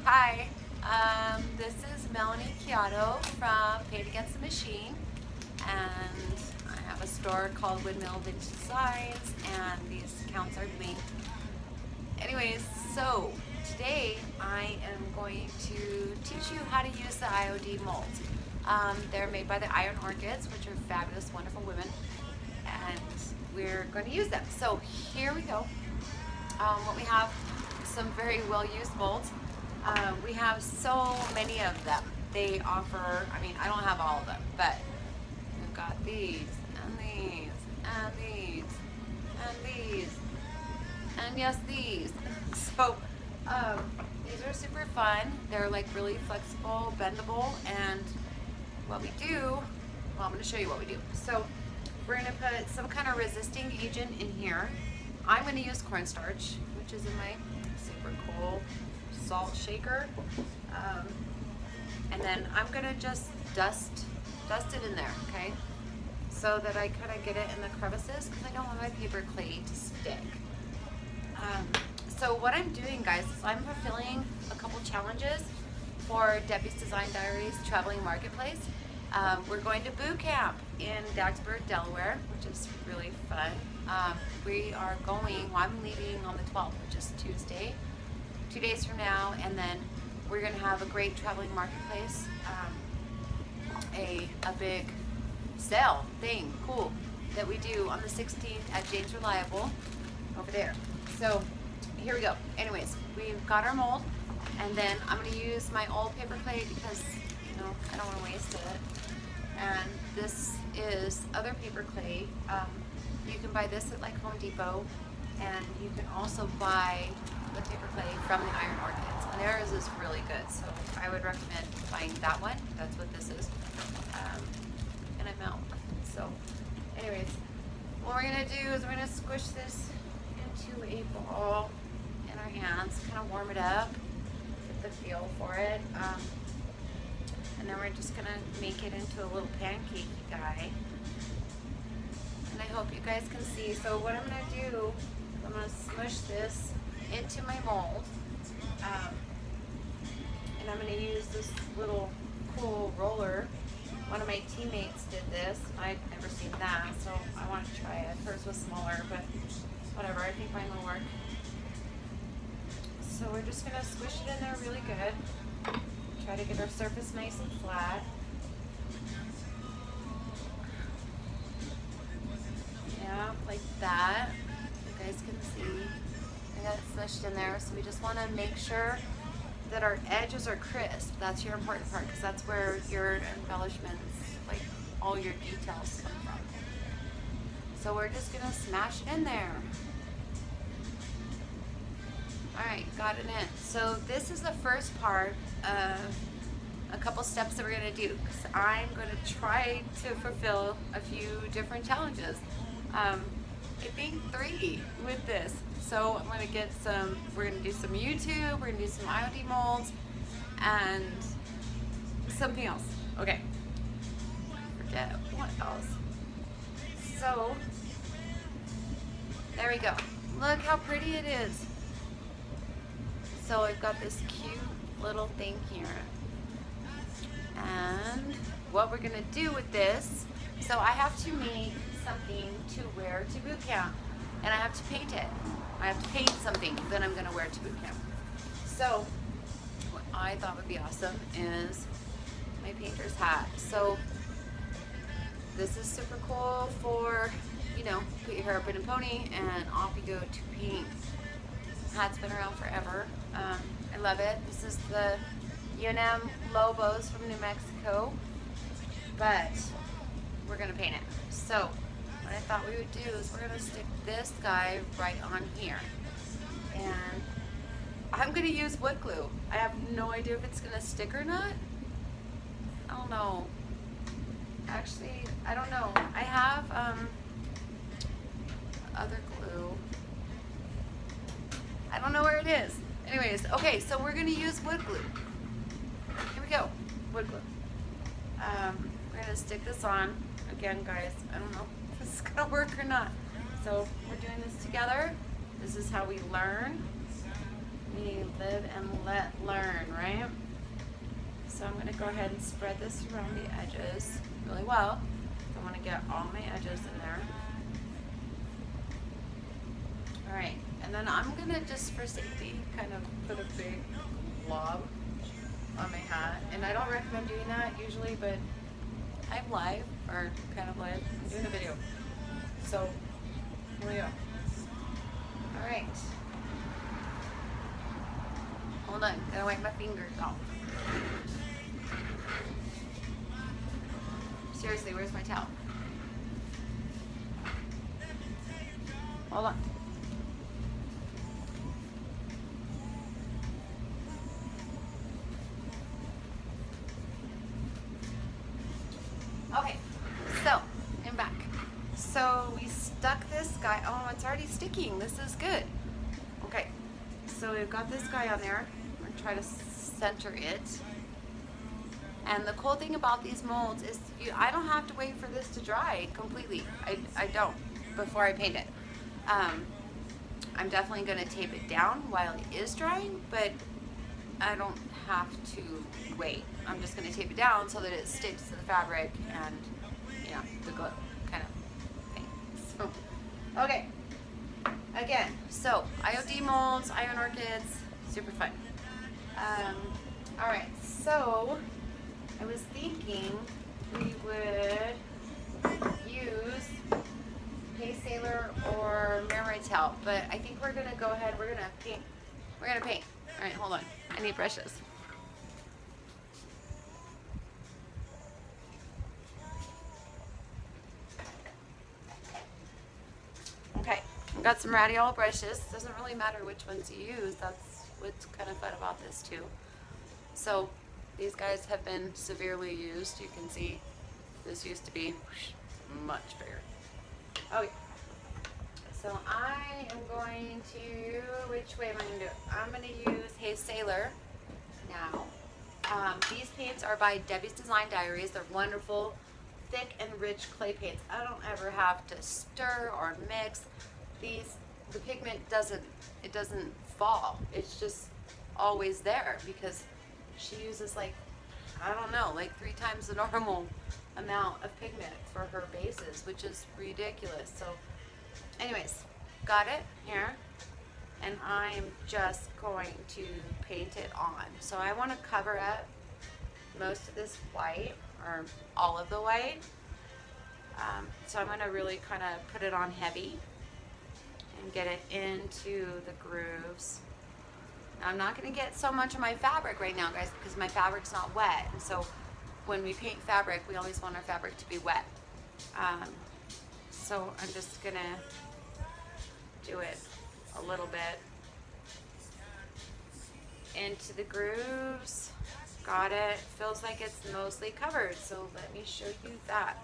Hi, this is Melanie Chiato from Paint Against the Machine, and I have a store called Windmill Debis Designs, and these accounts are linked. Anyways, so today I am going to teach you how to use the IOD molds. They're made by the Iron Orchids, which are fabulous, wonderful women, and we're going to use them. So here we go. What we have, some very well used molds. We have so many of them. They offer, I don't have all of them, but we've got these, and these, and these, and these, and yes, these. So these are super fun. They're like really flexible, bendable, and what we do, well, I'm going to show you what we do. So we're going to put some kind of resisting agent in here. I'm going to use cornstarch, which is in my super cool salt shaker, and then I'm going to just dust it in there, okay, so that I kind of get it in the crevices, because I don't want my paper clay to stick. So what I'm doing, guys, is I'm fulfilling a couple challenges for Debis Design Diaries Traveling Marketplace. We're going to boot camp in Dagsburg, Delaware, which is really fun. We are going, well, I'm leaving on the 12th, which is Tuesday, 2 days from now, and then we're going to have a great traveling marketplace, a big sale thing, cool, that we do on the 16th at James Reliable over there. So here we go. Anyways, we've got our mold, and then I'm going to use my old paper clay because, I don't want to waste it. And this is other paper clay. You can buy this at like Home Depot, and you can also buy the paper clay from the Iron Orchids, and theirs is really good, so I would recommend buying that one. That's what this is. And I'm out. So anyways, what we're going to do is we're going to squish this into a ball in our hands, kind of warm it up, get the feel for it, and then we're just going to make it into a little pancake guy. And I hope you guys can see. So what I'm going to do, I'm going to smush this into my mold, and I'm going to use this little cool roller. One of my teammates did this. I'd never seen that, so I want to try it. Hers was smaller, but whatever, I think mine will work. So we're just going to squish it in there really good. Try to get our surface nice and flat. Yeah, like that. You guys can see I got it smushed in there. So we just want to make sure that our edges are crisp. That's your important part, because that's where your embellishments, like all your details, come from. So we're just going to smash it in there. Alright, got it in. So this is the first part of a couple steps that we're going to do, because I'm going to try to fulfill a few different challenges. I think 3 with this. So I'm going to get some, we're going to do some YouTube, we're going to do some IOD molds, and something else. Okay. Forget what else. So, there we go. Look how pretty it is. So I've got this cute little thing here. And what we're going to do with this, so I have to make something to wear to boot camp, and I have to paint it. I have to paint something that I'm going to wear to boot camp. So what I thought would be awesome is my painter's hat. So this is super cool for, put your hair up in a pony and off you go to paint. Hat's been around forever. I love it. This is the UNM Lobos from New Mexico, but we're going to paint it. So what I thought we would do is we're going to stick this guy right on here, and I'm going to use wood glue. I have no idea if it's going to stick or not. I don't know. Actually, I don't know. I have other glue. I don't know where it is. Anyways, okay, so we're going to use wood glue. Here we go, wood glue. We're going to stick this on. Again, guys, I don't know if this is going to work or not. So we're doing this together. This is how we learn. We live and let learn, right? So I'm going to go ahead and spread this around the edges really well. I want to get all my edges in there. All right, and then I'm going to, just for safety, kind of put a big blob on my hat. And I don't recommend doing that usually, but I'm live, or kind of live. I'm doing a video. So, here we go. All right. Hold on, gotta wipe my fingers off. Seriously, where's my towel? Hold on. Okay, so I'm back. So we stuck this guy. Oh, it's already sticking. This is good. Okay, so we've got this guy on there. We're gonna try to center it. And the cool thing about these molds is I don't have to wait for this to dry completely. I don't, before I paint it. I'm definitely gonna tape it down while it is drying, but I don't have to wait. I'm just gonna tape it down so that it sticks to the fabric and, you know, the glue kind of thing. So, okay. Again, so IOD molds, iron orchids, super fun. All right, so I was thinking we would use Hey Sailor or Mermaidtail, but I think we're gonna go ahead, we're gonna paint. We're gonna paint. All right, hold on. I need brushes. Okay, I've got some radial brushes. Doesn't really matter which ones you use. That's what's kind of fun about this too. So these guys have been severely used. You can see this used to be much bigger. Okay, so I am going to, which way am I going to do it? I'm going to use Hey Sailor now. These paints are by Debis Design Diaries. They're wonderful, thick and rich clay paints. I don't ever have to stir or mix. The pigment doesn't fall. It's just always there because she uses like, I don't know, like 3 times the normal amount of pigment for her bases, which is ridiculous. So anyways, got it here, and I'm just going to paint it on. So I want to cover up most of this white, or all of the white. So I'm going to really kind of put it on heavy and get it into the grooves. Now, I'm not going to get so much of my fabric right now, guys, because my fabric's not wet. And so when we paint fabric, we always want our fabric to be wet. So I'm just going to do it a little bit into the grooves. Got it. Feels like it's mostly covered, so let me show you that.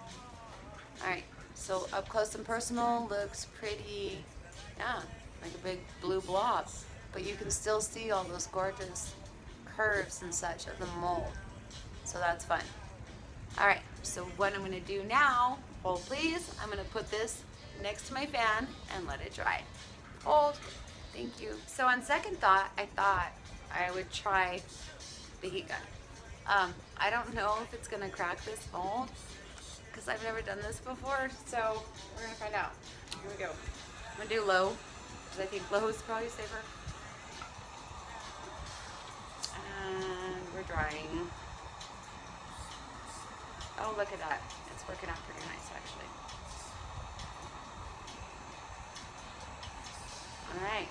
All right, so up close and personal looks pretty, yeah, like a big blue blob, but you can still see all those gorgeous curves and such of the mold, so that's fun. All right, so what I'm gonna do now, hold please, I'm gonna put this next to my fan and let it dry. Hold, thank you. So on second thought, I thought I would try the heat gun. I don't know if it's gonna crack this mold because I've never done this before, so we're gonna find out. Here we go. I'm gonna do low because I think low is probably safer. And we're drying. Oh, look at that. It's working out pretty nice, actually. All right.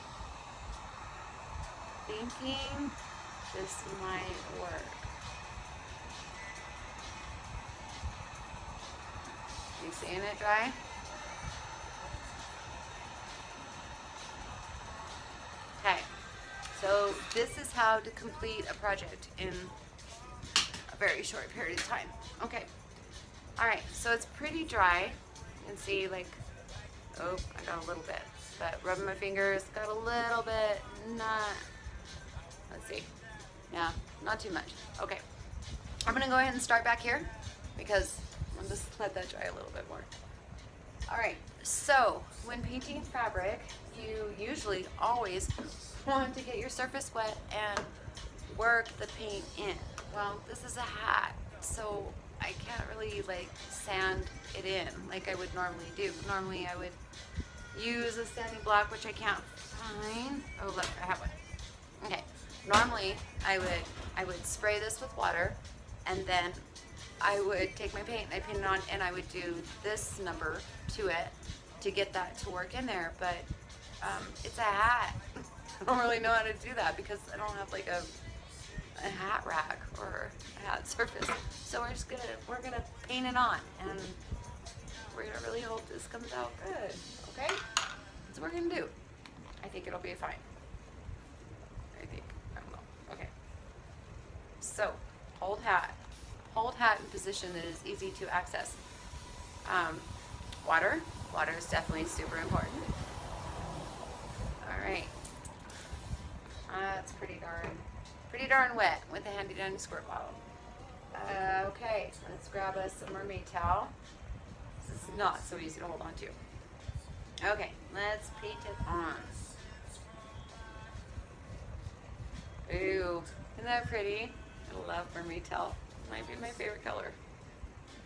Thinking this might work. You seeing it dry? Okay, so this is how to complete a project in a very short period of time. Okay, all right, so it's pretty dry. You can see like, oh, I got a little bit, but rubbing my fingers, got a little bit, not, let's see, yeah, not too much. Okay, I'm gonna go ahead and start back here because I'll just let that dry a little bit more. All right, so when painting fabric, you usually always want to get your surface wet and work the paint in. Well, this is a hat, so I can't really like sand it in like I would normally do. Normally I would use a sanding block, which I can't find. Oh look, I have one. Okay. Normally I would spray this with water, and then I would take my paint, I paint it on, and I would do this number to it to get that to work in there. But it's a hat. I don't really know how to do that because I don't have like a hat rack or a hat surface. So we're gonna paint it on, and we're gonna really hope this comes out good. Okay, that's what we're gonna do. I think it'll be fine. I don't know. Okay. So hold hat in position that is easy to access. Water is definitely super important. All right. That's pretty darn wet with a handy dandy squirt bottle. Okay, let's grab us some mermaid towel. This is not so easy to hold on to. Okay, let's paint it on. Ooh, isn't that pretty? I love mermaid towel. Might be my favorite color.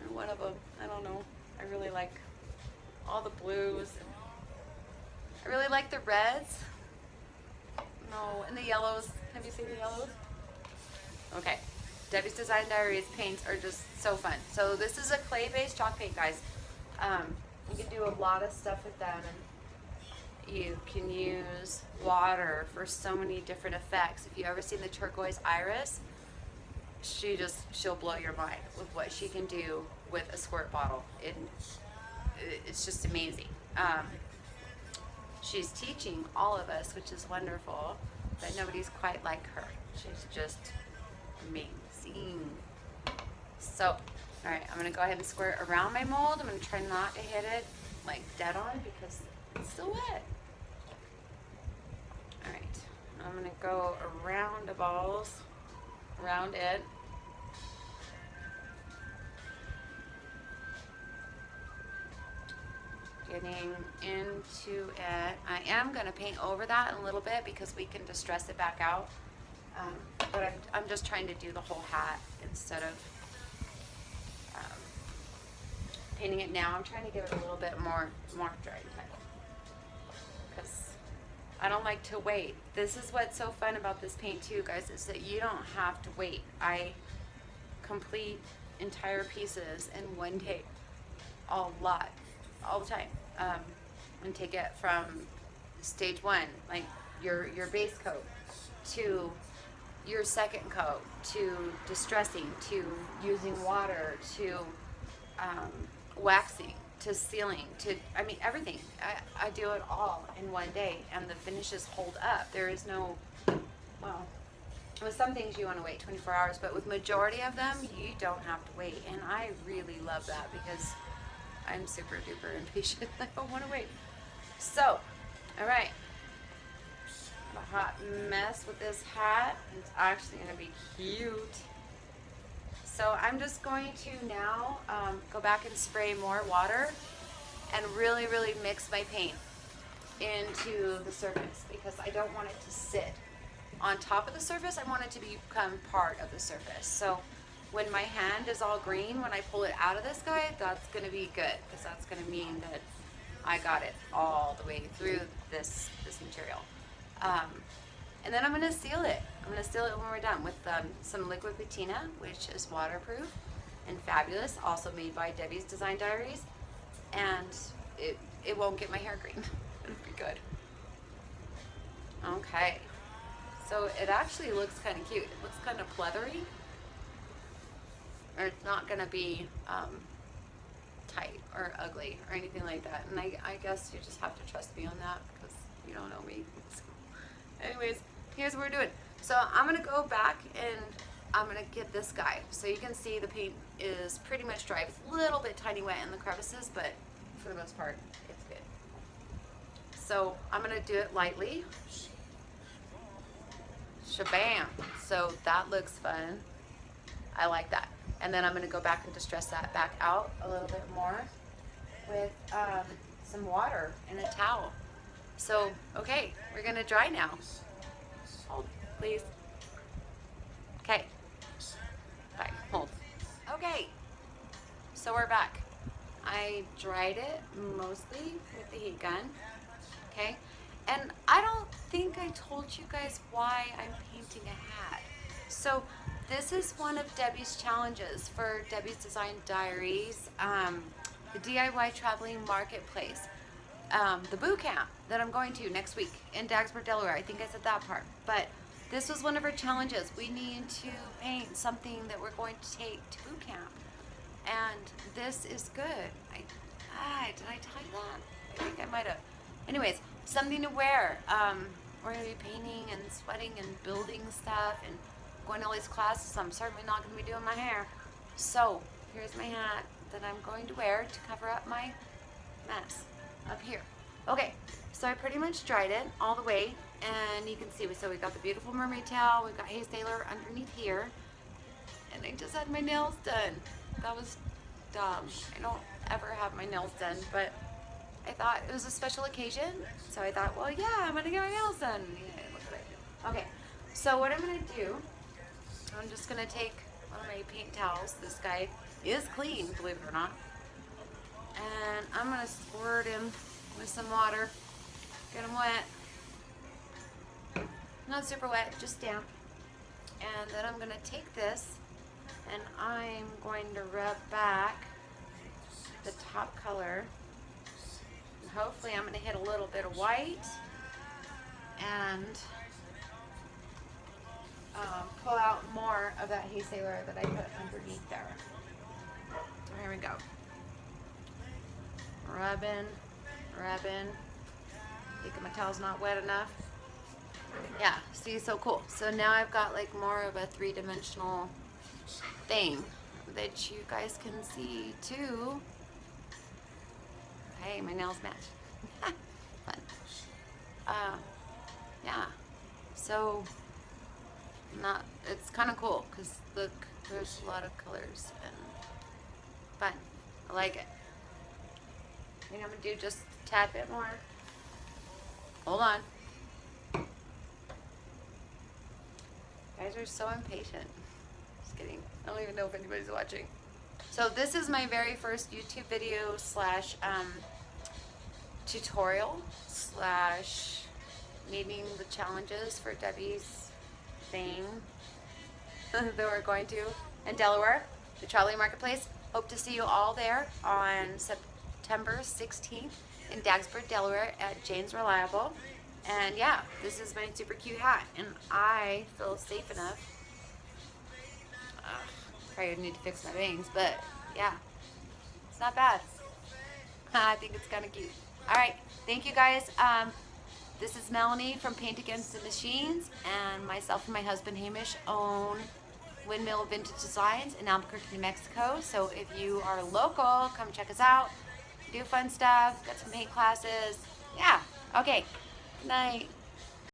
Or one of them. I don't know. I really like all the blues. I really like the reds. No, and the yellows. Have you seen the yellows? Okay. Debis Design Diaries paints are just so fun. So this is a clay-based chalk paint, guys. You can do a lot of stuff with them, and you can use water for so many different effects. If you ever seen the turquoise iris, she'll blow your mind with what she can do with a squirt bottle. It's just amazing. She's teaching all of us, which is wonderful, but nobody's quite like her. She's just amazing. So, all right, I'm gonna go ahead and squirt around my mold. I'm gonna try not to hit it like dead on because it's still wet. All right, I'm gonna go around the balls, around it. Getting into it. I am going to paint over that a little bit because we can distress it back out. But I'm just trying to do the whole hat instead of painting it now. I'm trying to give it a little bit more dry time because I don't like to wait. This is what's so fun about this paint too, guys, is that you don't have to wait. I complete entire pieces in one day, all the time, and take it from stage one, like your base coat, to your second coat, to distressing, to using water, to waxing, to sealing, to everything. I do it all in one day, and the finishes hold up. There is no, well, with some things you want to wait 24 hours, but with majority of them you don't have to wait, and I really love that because I'm super duper impatient. I don't want to wait. So, all right. A hot mess with this hat. It's actually going to be cute. So I'm just going to now go back and spray more water and really, really mix my paint into the surface because I don't want it to sit on top of the surface. I want it to become part of the surface. So when my hand is all green, when I pull it out of this guy, that's going to be good because that's going to mean that I got it all the way through this material. And then I'm going to seal it. I'm going to seal it when we're done with some liquid patina, which is waterproof and fabulous, also made by Debis Design Diaries. And it won't get my hair green. It'll be good. Okay. So it actually looks kind of cute. It looks kind of pleathery. Or it's not going to be tight or ugly or anything like that. And I guess you just have to trust me on that because you don't know me. So anyways, here's what we're doing. So I'm going to go back and I'm going to get this guy. So you can see the paint is pretty much dry. It's a little bit tiny wet in the crevices, but for the most part, it's good. So I'm going to do it lightly. Shabam. So that looks fun. I like that. And then I'm going to go back and distress that back out a little bit more with some water and a towel. So, okay, we're going to dry now. please. Okay. Bye. Hold. Okay. So we're back. I dried it mostly with the heat gun. Okay. And I don't think I told you guys why I'm painting a hat. So this is one of Debbie's challenges for Debis Design Diaries, the DIY Traveling Marketplace, the boot camp that I'm going to next week in Dagsburg, Delaware. I think I said that part. But this was one of her challenges. We need to paint something that we're going to take to boot camp. And this is good. Did I tell you that? I think I might have. Anyways, something to wear. We're going to be painting and sweating and building stuff and going to all these classes. I'm certainly not going to be doing my hair. So here's my hat that I'm going to wear to cover up my mess up here. Okay, so I pretty much dried it all the way, and you can see, so we got the beautiful mermaid tail, we've got Hey Sailor underneath here, and I just had my nails done. That was dumb. I don't ever have my nails done, but I thought it was a special occasion, so I thought, well, yeah, I'm gonna get my nails done. Yeah, look what I did. Okay, so what I'm gonna do, I'm just gonna take one of my paint towels. This guy is clean, believe it or not, and I'm gonna squirt him with some water, get him wet. Not super wet, just damp. And then I'm gonna take this and I'm going to rub back the top color. And hopefully I'm gonna hit a little bit of white and pull out more of that Hey Sailor that I put underneath there. Here we go. Rubbing. Thinking my towel's not wet enough. Yeah, see, so cool. So now I've got like more of a three-dimensional thing that you guys can see too. Hey, my nails match. Fun. Yeah. So it's kind of cool because look, there's a lot of colors and fun. I like it. I think I'm gonna do just a tad bit more. Hold on. Guys are so impatient. Just kidding. I don't even know if anybody's watching. So this is my very first YouTube video slash tutorial slash meeting the challenges for Debbie's thing that we're going to in Delaware, the Traveling Marketplace. Hope to see you all there on September 16th in Dagsburg, Delaware at Jane's Reliable. And yeah, this is my super cute hat, and I feel safe enough. Probably need to fix my bangs, but yeah, it's not bad. I think it's kind of cute. All right, thank you guys. This is Melanie from Paint Against the Machines, and myself and my husband Hamish own Windmill Vintage Designs in Albuquerque, New Mexico. So if you are local, come check us out. Do fun stuff, got some paint classes. Yeah, okay. Good night.